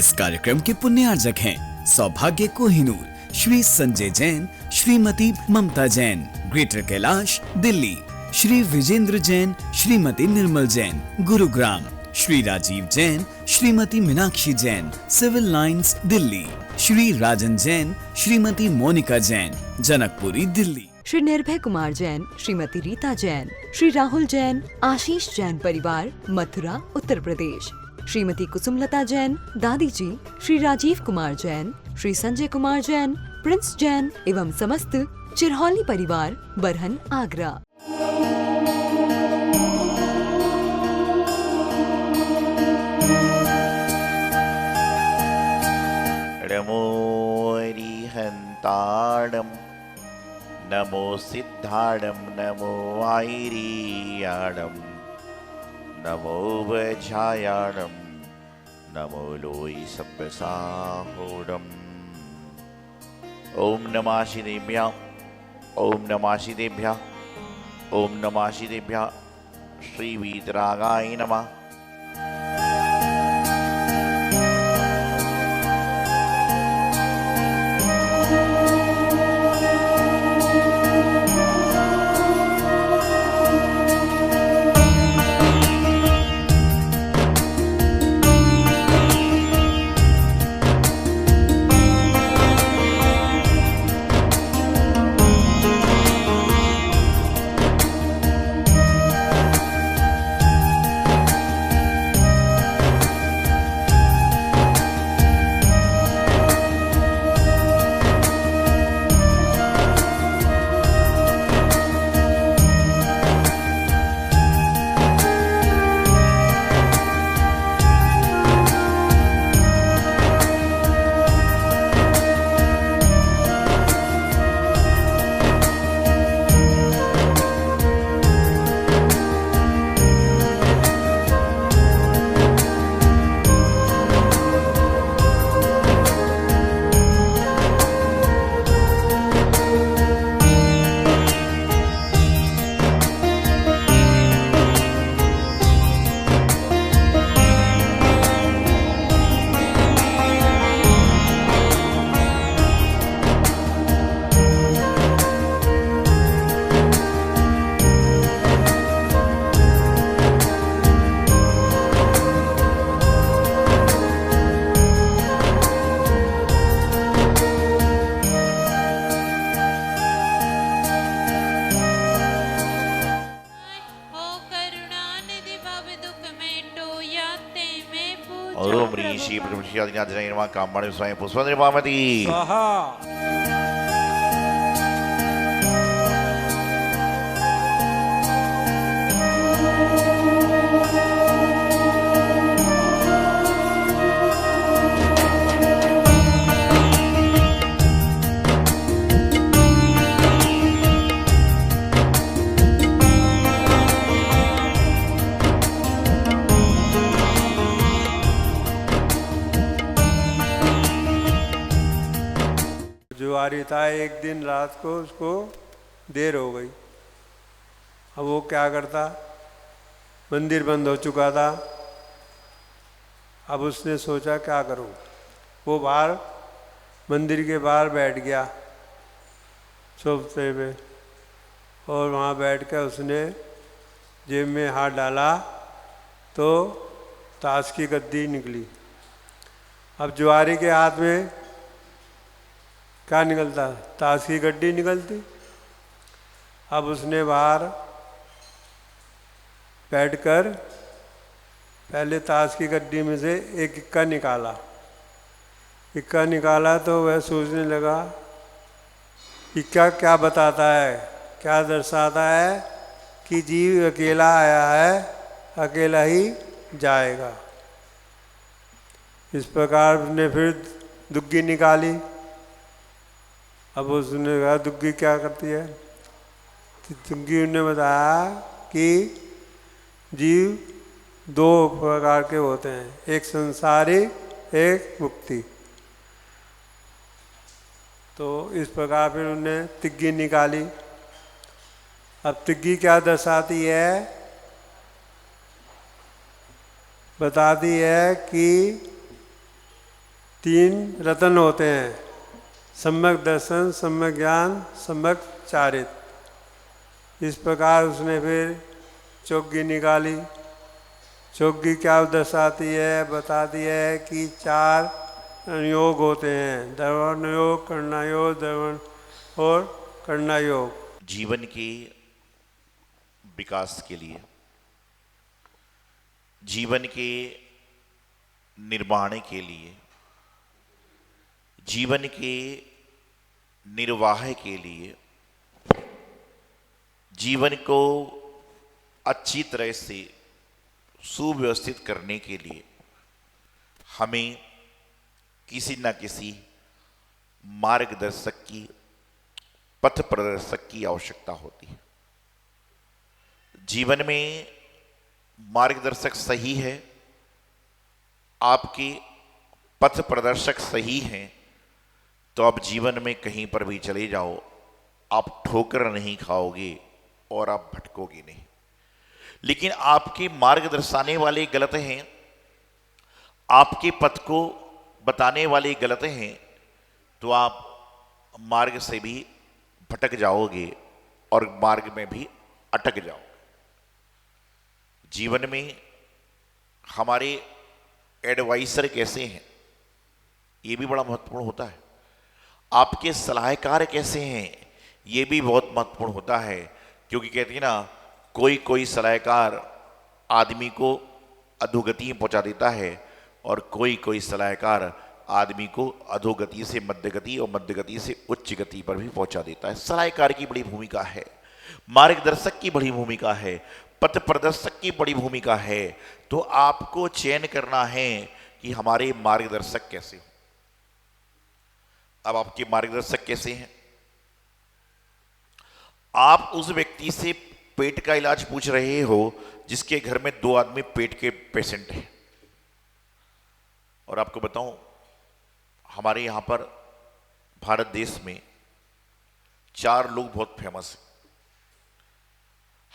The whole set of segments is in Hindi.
इस कार्यक्रम के पुण्यार्जक हैं सौभाग्य कोहिनूर, श्री संजय जैन, श्रीमती ममता Jain, greater Kailash Delhi, Shri Vijendra Jain, Shrimati Nirmal Jain, Gurugram, Shri Rajiv Jain, Shrimati Meenakshi Jain, civil lines Delhi, Shri राजन जैन, श्रीमती मोनिका जैन, जनकपुरी दिल्ली, श्री निर्भय कुमार जैन, श्रीमती रीता जैन, श्री राहुल जैन, आशीष जैन परिवार, मथुरा उत्तर प्रदेश, श्रीमती कुसुमलता जैन, दादी जी, श्री राजीव कुमार जैन, श्री संजय कुमार जैन, प्रिंस जैन एवं समस्त चिरहौली परिवार, बरहन आगरा। नमो अरिहंताणं, नमो सिद्धाणं, नमो आयरीयाणं, नमो वज्रायाणं, नमो लोई सब्बसाहोडम्। ओम नमः शिवेभ्यः, ओम नमः शिवेभ्यः, ओम नमः शिवेभ्यः। श्री वीतरागाय नमः। ओम ऋषि प्रभुषियादिनाथाय नमः। कामणि स्वयं पुष्पनिर्मामति स्वाहा। जुआरी था, एक दिन रात को उसको देर हो गई। अब वो क्या करता, मंदिर बंद हो चुका था। अब उसने सोचा क्या करूं। वो बाहर मंदिर के बाहर बैठ गया सोफे पे, और वहाँ बैठ कर उसने जेब में हाथ डाला तो ताश की गद्दी निकली। अब जुआरी के हाथ में क्या निकलता, ताश की गड्डी निकलती। अब उसने बाहर बैठकर पहले ताश की गड्डी में से एक इक्का निकाला। इक्का निकाला तो वह सोचने लगा इक्का क्या बताता है, क्या दर्शाता है कि जीव अकेला आया है, अकेला ही जाएगा। इस प्रकार उसने फिर दुग्गी निकाली। अब उसने कहा दुग्गी क्या करती है, तो दुग्गी ने बताया कि जीव दो प्रकार के होते हैं, एक संसारी, एक मुक्ति। तो इस प्रकार फिर उन्हें तिग्गी निकाली। अब तिग्गी क्या दर्शाती है, बताती है कि तीन रत्न होते हैं, सम्यक दर्शन, सम्यक ज्ञान, सम्यक चारित्र। इस प्रकार उसने फिर चौकी निकाली। चौकी क्या दर्शाती है, बताती है कि 4 योग होते हैं, दर्वन योग, करना योग, दर्वन और करना योग। जीवन के विकास के लिए, जीवन के निर्माण के लिए, जीवन के निर्वाह के लिए, जीवन को अच्छी तरह से सुव्यवस्थित करने के लिए हमें किसी न किसी मार्गदर्शक की, पथ प्रदर्शक की आवश्यकता होती है। जीवन में मार्गदर्शक सही है, आपके पथ प्रदर्शक सही हैं, तो आप जीवन में कहीं पर भी चले जाओ, आप ठोकर नहीं खाओगे और आप भटकोगे नहीं। लेकिन आपके मार्ग दर्शाने वाले गलत हैं, आपके पथ को बताने वाले गलत हैं, तो आप मार्ग से भी भटक जाओगे और मार्ग में भी अटक जाओगे। जीवन में हमारे एडवाइजर कैसे हैं, ये भी बड़ा महत्वपूर्ण होता है। आपके सलाहकार कैसे हैं, ये भी बहुत महत्वपूर्ण होता है। क्योंकि कहते हैं ना, कोई कोई सलाहकार आदमी को अधोगति में पहुंचा देता है और कोई कोई सलाहकार आदमी को अधोगति से मध्यगति और मध्यगति से उच्च गति पर भी पहुंचा देता है। सलाहकार की बड़ी भूमिका है, मार्गदर्शक की बड़ी भूमिका है, पथ प्रदर्शक की बड़ी भूमिका है। तो आपको चयन करना है कि हमारे मार्गदर्शक कैसे हो। अब आपके मार्गदर्शक कैसे हैं? आप उस व्यक्ति से पेट का इलाज पूछ रहे हो जिसके घर में 2 आदमी पेट के पेशेंट हैं। और आपको बताऊं, हमारे यहां पर भारत देश में 4 लोग बहुत फेमस हैं।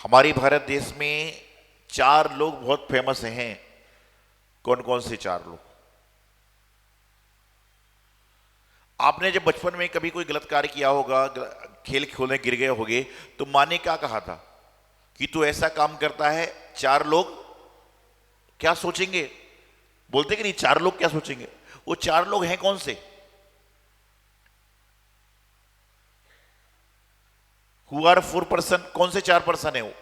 हमारे भारत देश में 4 लोग बहुत फेमस हैं। कौन कौन से 4 लोग? आपने जब बचपन में कभी कोई गलत कार्य किया होगा, खेल खेलने गिर गए होगे, तो माँ ने क्या कहा था कि तू ऐसा काम करता है, 4 लोग क्या सोचेंगे? बोलते कि नहीं, 4 लोग क्या सोचेंगे? वो 4 लोग हैं कौन से? Who are 4 person? कौन से 4 पर्सन है वो?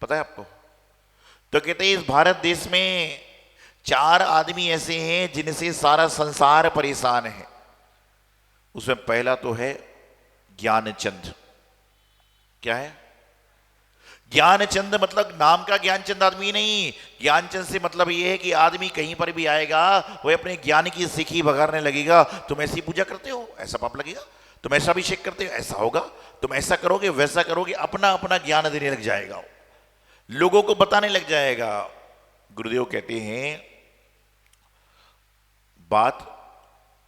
पता है आपको? तो कहते हैं इस भारत देश में 4 आदमी ऐसे हैं जिनसे सारा संसार परेशान है। उसमें पहला तो है ज्ञानचंद। क्या है? ज्ञानचंद मतलब नाम का ज्ञानचंद आदमी नहीं। ज्ञानचंद से मतलब यह है कि आदमी कहीं पर भी आएगा, वह अपने ज्ञान की सिक्की बघारने लगेगा। तुम ऐसी पूजा करते हो, ऐसा पाप लगेगा। तुम ऐसा अभिषेक करते हो, ऐसा होगा। तुम ऐसा करोगे, वैसा करोगे। अपना अपना ज्ञान देने लग जाएगा, लोगों को बताने लग जाएगा। गुरुदेव कहते हैं बात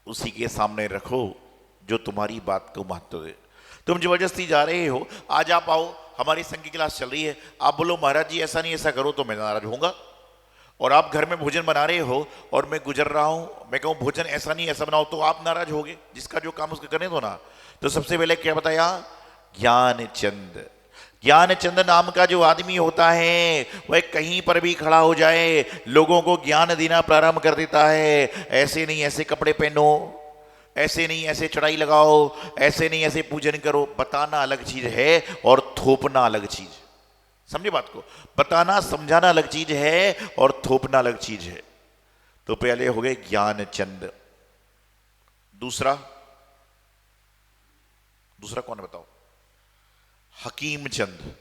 उसी के सामने रखो जो तुम्हारी बात को महत्व दे। तुम जबरदस्ती जा रहे हो, आज आप आओ, हमारी संघ की क्लास चल रही है, आप बोलो महाराज जी ऐसा नहीं ऐसा करो, तो मैं नाराज होऊंगा। और आप घर में भोजन बना रहे हो और मैं गुजर रहा हूं, मैं कहूं भोजन ऐसा नहीं ऐसा बनाओ, तो आप नाराज होगे। जिसका जो काम उसको करने दो ना। तो सबसे पहले क्या बताया? ज्ञानचंद। ज्ञानचंद नाम का जो आदमी होता है वह कहीं पर भी खड़ा हो जाए, लोगों को ज्ञान देना प्रारंभ कर देता है। ऐसे नहीं ऐसे कपड़े पहनो, ऐसे नहीं ऐसे चढ़ाई लगाओ, ऐसे नहीं ऐसे पूजन करो। बताना अलग चीज है और थोपना अलग चीज। समझे बात को? बताना समझाना अलग चीज है और थोपना अलग चीज है। तो पहले हो गए ज्ञानचंद। दूसरा कौन है बताओ? हकीम चंद।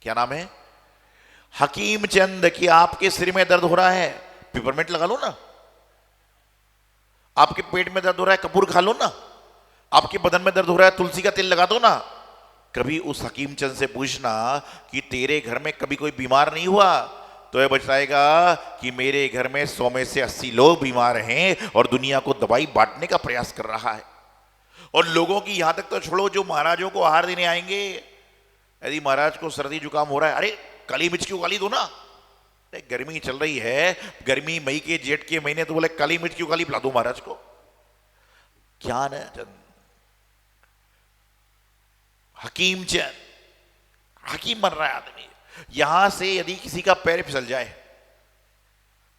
क्या नाम है? हकीम चंद। कि आपके सिर में दर्द हो रहा है, पिपरमेंट लगा लो ना। आपके पेट में दर्द हो रहा है, कपूर खा लो ना। आपके बदन में दर्द हो रहा है, तुलसी का तेल लगा दो ना। कभी उस हकीम चंद से पूछना कि तेरे घर में कभी कोई बीमार नहीं हुआ? तो यह बताएगा कि मेरे घर में 100 में से 80 लोग बीमार हैं और दुनिया को दवाई बांटने का प्रयास कर रहा है। और लोगों की यहां तक तो छोड़ो, जो महाराजों को आहार देने आएंगे, यदि महाराज को सर्दी जुकाम हो रहा है, अरे काली मिर्च की उगाली दो ना, अरे गर्मी चल रही है, गर्मी मई के जेठ के महीने, तो बोले काली मिर्च क्यों काली पिला दो महाराज को। ज्ञान चंद, हकीम चंद, हकीम बन रहा है आदमी। यहां से यदि किसी का पैर फिसल जाए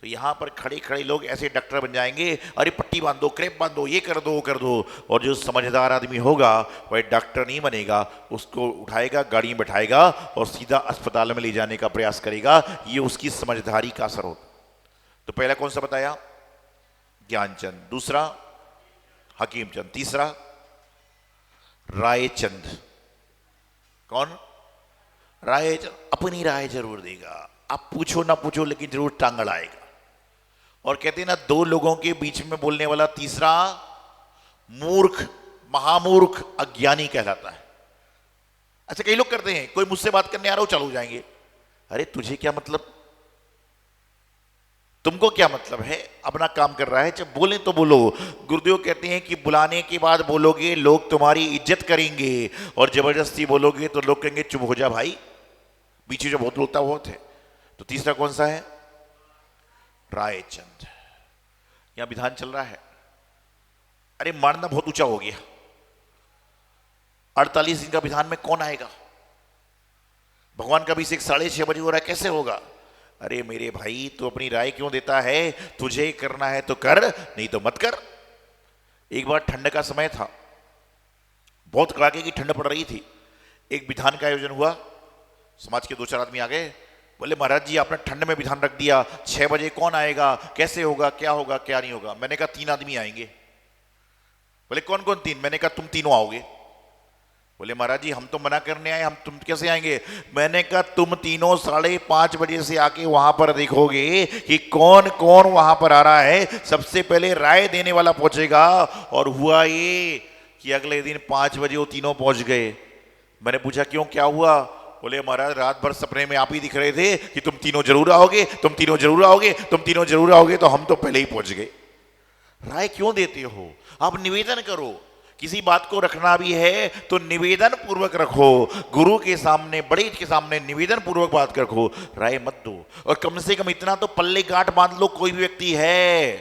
तो यहां पर खड़े खड़े लोग ऐसे डॉक्टर बन जाएंगे, अरे पट्टी बांध दो, क्रेप बांध दो, ये कर दो, वो कर दो। और जो समझदार आदमी होगा वह डॉक्टर नहीं बनेगा, उसको उठाएगा, गाड़ी में बैठाएगा और सीधा अस्पताल में ले जाने का प्रयास करेगा। ये उसकी समझदारी का असर होता। तो पहला कौन सा बताया? ज्ञानचंद, दूसरा हकीमचंद, तीसरा रायचंद। कौन? रायचंद अपनी राय जरूर देगा, आप पूछो ना पूछो लेकिन जरूर टांग अड़ाएगा। और कहते हैं ना, दो लोगों के बीच में बोलने वाला तीसरा मूर्ख, महामूर्ख, अज्ञानी कहलाता है। अच्छा, कई लोग करते हैं, कोई मुझसे बात करने आ रहा हो, चलो जाएंगे। अरे तुझे क्या मतलब, तुमको क्या मतलब है? अपना काम कर रहा है, जब बोले तो बोलो। गुरुदेव कहते हैं कि बुलाने के बाद बोलोगे लोग तुम्हारी इज्जत करेंगे, और जबरदस्ती बोलोगे तो लोग कहेंगे चुप हो जा भाई, बीच में जो बहुत बोलता बहुत है। तो तीसरा कौन सा है? रायचंद। यहां विधान चल रहा है, अरे मारना बहुत ऊंचा हो गया, 48 दिन का विधान में कौन आएगा? भगवान का अभिषेक 6:30 बजे हो रहा है, कैसे होगा? अरे मेरे भाई, तू अपनी राय क्यों देता है? तुझे करना है तो कर, नहीं तो मत कर। एक बार ठंड का समय था, बहुत कड़ाके की ठंड पड़ रही थी। एक विधान का आयोजन हुआ, समाज के 2-4 आदमी आ गए, बोले महाराज जी आपने ठंड में विधान रख दिया, 6 बजे कौन आएगा, कैसे होगा, क्या होगा, क्या नहीं होगा? मैंने कहा 3 आदमी आएंगे। बोले कौन कौन 3? मैंने कहा तुम तीनों आओगे। बोले महाराज जी हम तो मना करने आए, हम तुम कैसे आएंगे? मैंने कहा तुम तीनों 5:30 बजे से आके वहां पर देखोगे कि कौन कौन वहां पर आ रहा है। सबसे पहले राय देने वाला पहुंचेगा। और हुआ ये कि अगले दिन 5 बजे वो तीनों पहुंच गए। मैंने पूछा क्यों, क्या हुआ? बोले महाराज रात भर सपने में आप ही दिख रहे थे कि तुम तीनों जरूर आओगे, तुम तीनों जरूर आओगे, तुम तीनों जरूर आओगे, तो हम तो पहले ही पहुंच गए। राय क्यों देते हो? आप निवेदन करो। किसी बात को रखना भी है तो निवेदन पूर्वक रखो, गुरु के सामने, बड़े के सामने निवेदन पूर्वक बात रखो, राय मत दो। और कम से कम इतना तो पल्ले गांठ बांध लो, कोई भी व्यक्ति है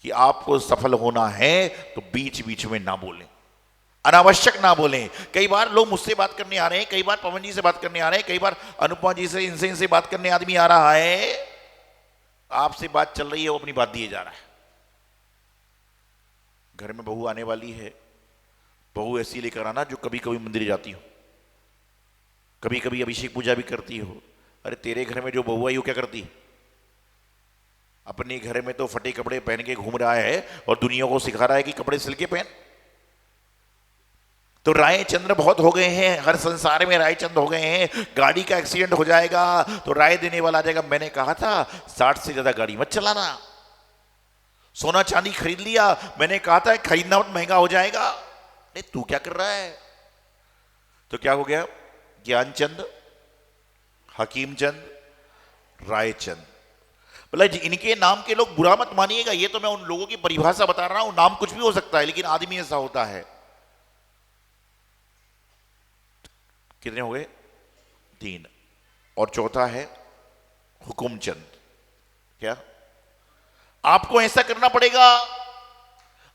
कि आपको सफल होना है तो बीच बीच में ना बोलें, अनावश्यक ना बोलें। कई बार लोग मुझसे बात करने आ रहे हैं, कई बार पवन जी से बात करने आ रहे हैं, कई बार अनुपमा जी से, इनसे बात करने आदमी आ रहा है, आपसे बात चल रही है, वो अपनी बात दिए जा रहा है। घर में बहू आने वाली है, बहू ऐसी लेकर आना जो कभी कभी मंदिर जाती हो, कभी कभी अभिषेक पूजा भी करती हो। अरे तेरे घर में जो बहू आई वो क्या करती? अपने घर में तो फटे कपड़े पहन के घूम रहा है और दुनिया को सिखा रहा है कि कपड़े सिल के पहन। तो रायचंद्र बहुत हो गए हैं, हर संसार में रायचंद्र हो गए हैं। गाड़ी का एक्सीडेंट हो जाएगा तो राय देने वाला आ जाएगा, मैंने कहा था 60 से ज्यादा गाड़ी मत चलाना। सोना चांदी खरीद लिया, मैंने कहा था खरीदना मत, महंगा हो जाएगा। नहीं तू क्या कर रहा है? तो क्या हो गया? ज्ञानचंद, हकीमचंद, रायचंद। बोला जी इनके नाम के लोग बुरा मत मानिएगा, ये तो मैं उन लोगों की परिभाषा बता रहा हूं, नाम कुछ भी हो सकता है लेकिन आदमी ऐसा होता है। कितने हो गए? 3। और चौथा है हुकुमचंद। क्या? आपको ऐसा करना पड़ेगा,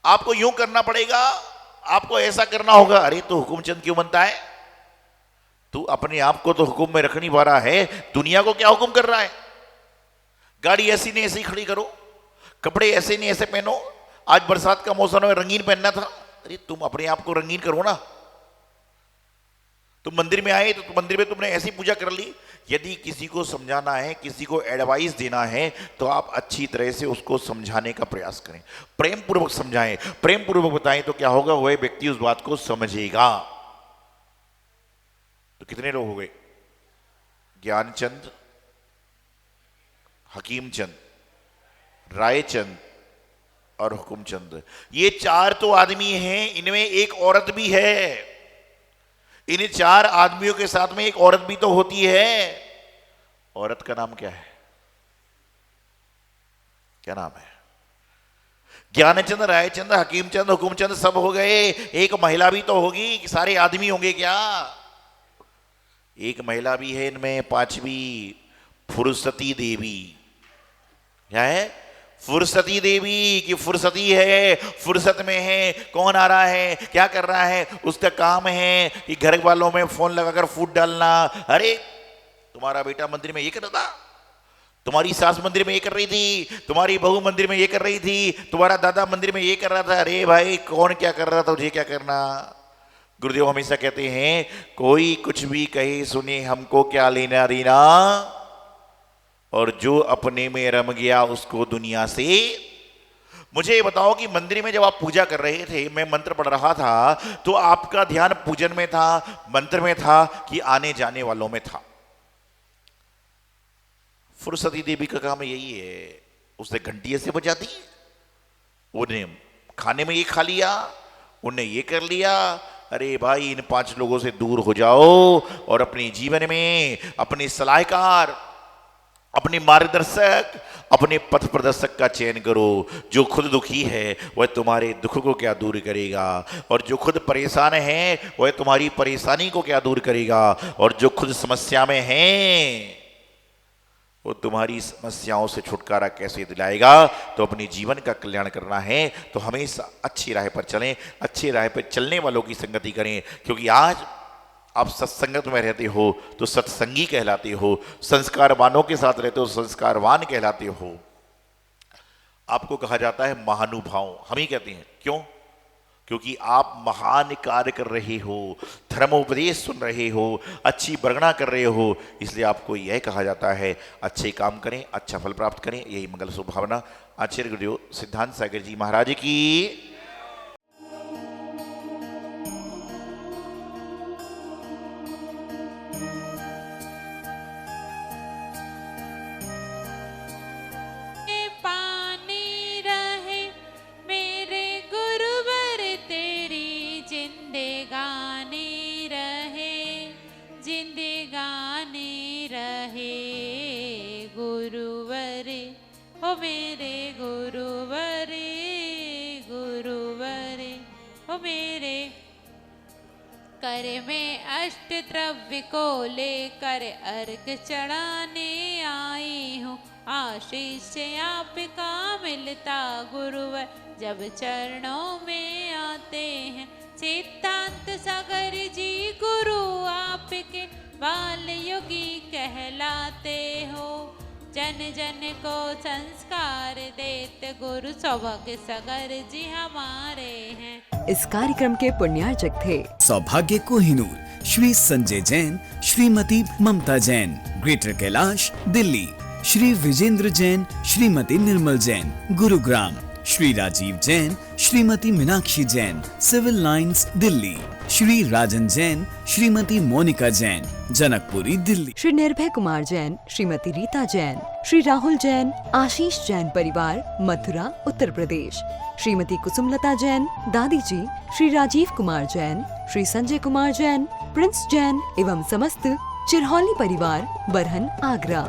आपको यूं करना पड़ेगा, आपको ऐसा करना होगा। अरे तो हुकुमचंद क्यों बनता है? तू अपने आप को तो हुकुम में रख नहीं पा रहा है, दुनिया को क्या हुकुम कर रहा है? गाड़ी ऐसी नहीं ऐसी खड़ी करो, कपड़े ऐसे नहीं ऐसे पहनो, आज बरसात का मौसम है रंगीन पहनना था। अरे तुम अपने आप को रंगीन करो ना। तुम मंदिर में आए तो मंदिर में तुमने ऐसी पूजा कर ली। यदि किसी को समझाना है, किसी को एडवाइस देना है तो आप अच्छी तरह से उसको समझाने का प्रयास करें, प्रेम पूर्वक समझाएं, प्रेम पूर्वक बताएं, तो क्या होगा, वह व्यक्ति उस बात को समझेगा। तो कितने लोग हो गए? ज्ञानचंद, हकीमचंद, रायचंद और हुकुमचंद। ये 4 तो आदमी हैं, इनमें एक औरत भी है। इन 4 आदमियों के साथ में एक औरत भी तो होती है। औरत का नाम क्या है? क्या नाम है? ज्ञानचंद, रायचंद, हकीमचंद, हुकुमचंद सब हो गए, एक महिला भी तो होगी। सारे आदमी होंगे क्या? एक महिला भी है इनमें, 5वीं। फुर्सती देवी। क्या है? फुर्सती देवी की फुर्सती है, फुर्सत में है। कौन आ रहा है, क्या कर रहा है, उसका काम है कि घर वालों में फोन लगाकर फूट डालना। अरे तुम्हारा बेटा मंदिर में ये कर रहा था, तुम्हारी सास मंदिर में ये कर रही थी, तुम्हारी बहू मंदिर में ये कर रही थी, तुम्हारा दादा मंदिर में ये कर रहा था। अरे भाई कौन क्या कर रहा था, तुझे क्या करना। गुरुदेव हमेशा कहते हैं कोई कुछ भी कहे सुने, हमको क्या लेना देना, और जो अपने में रम गया उसको दुनिया से। मुझे बताओ कि मंदिर में जब आप पूजा कर रहे थे, मैं मंत्र पढ़ रहा था, तो आपका ध्यान पूजन में था, मंत्र में था, कि आने जाने वालों में था? फुर्सती देवी का काम यही है, उसने घंटी ऐसे बजा दी, उन्हें खाने में ये खा लिया, उन्हें ये कर लिया। अरे भाई इन 5 लोगों से दूर हो जाओ और अपने जीवन में अपने सलाहकार, अपने मार्गदर्शक, अपने पथ प्रदर्शक का चयन करो। जो खुद दुखी है वह तुम्हारे दुख को क्या दूर करेगा, और जो खुद परेशान है वह तुम्हारी परेशानी को क्या दूर करेगा, और जो खुद समस्या में है वो तुम्हारी समस्याओं से छुटकारा कैसे दिलाएगा। तो अपने जीवन का कल्याण करना है तो हमेशा अच्छी राह पर चलें, अच्छी राह पर चलने वालों की संगति करें, क्योंकि आज आप सत्संगत में रहते हो तो सत्संगी कहलाते हो, संस्कारवानों के साथ रहते हो संस्कारवान कहलाते हो। आपको कहा जाता है महानुभाव, हम ही कहते हैं। क्यों? क्योंकि आप महान कार्य कर रहे हो, धर्मोपदेश सुन रहे हो, अच्छी वर्णना कर रहे हो, इसलिए आपको यह कहा जाता है अच्छे काम करें, अच्छा फल प्राप्त करें। यही मंगल शुभभावना आचार्य गुरुदेव सिद्धांत सागर जी महाराज की। मेरे गुरुवरे गुरुवरे ओ मेरे कर में अष्ट द्रव्य को लेकर अर्घ चढ़ाने आई हूँ। आशीष आपका मिलता गुरुवर जब चरणों में आते हैं। सिद्धांत सागर जी गुरु आपके बाल योगी कहलाते हो। जन जन को संस्कार देते गुरु सौभाग्य सागर जी हमारे हैं। इस कार्यक्रम के पुण्यार्चक थे सौभाग्य कोहिनूर, श्री संजय जैन, श्रीमती ममता Jain, greater Kailash Delhi, Shri Vijendra Jain, Shrimati Nirmal Jain, Gurugram, Shri Rajiv Jain, Shrimati Meenakshi Jain, civil lines Delhi, Shri राजन जैन, श्रीमती मोनिका जैन, जनकपुरी दिल्ली, श्री निर्भय कुमार जैन, श्रीमती रीता जैन, श्री राहुल जैन, आशीष जैन परिवार, मथुरा उत्तर प्रदेश, श्रीमती कुसुमलता जैन, दादी जी, श्री राजीव कुमार जैन, श्री संजय कुमार जैन, प्रिंस जैन एवं समस्त चिरहौली परिवार, बरहन आगरा।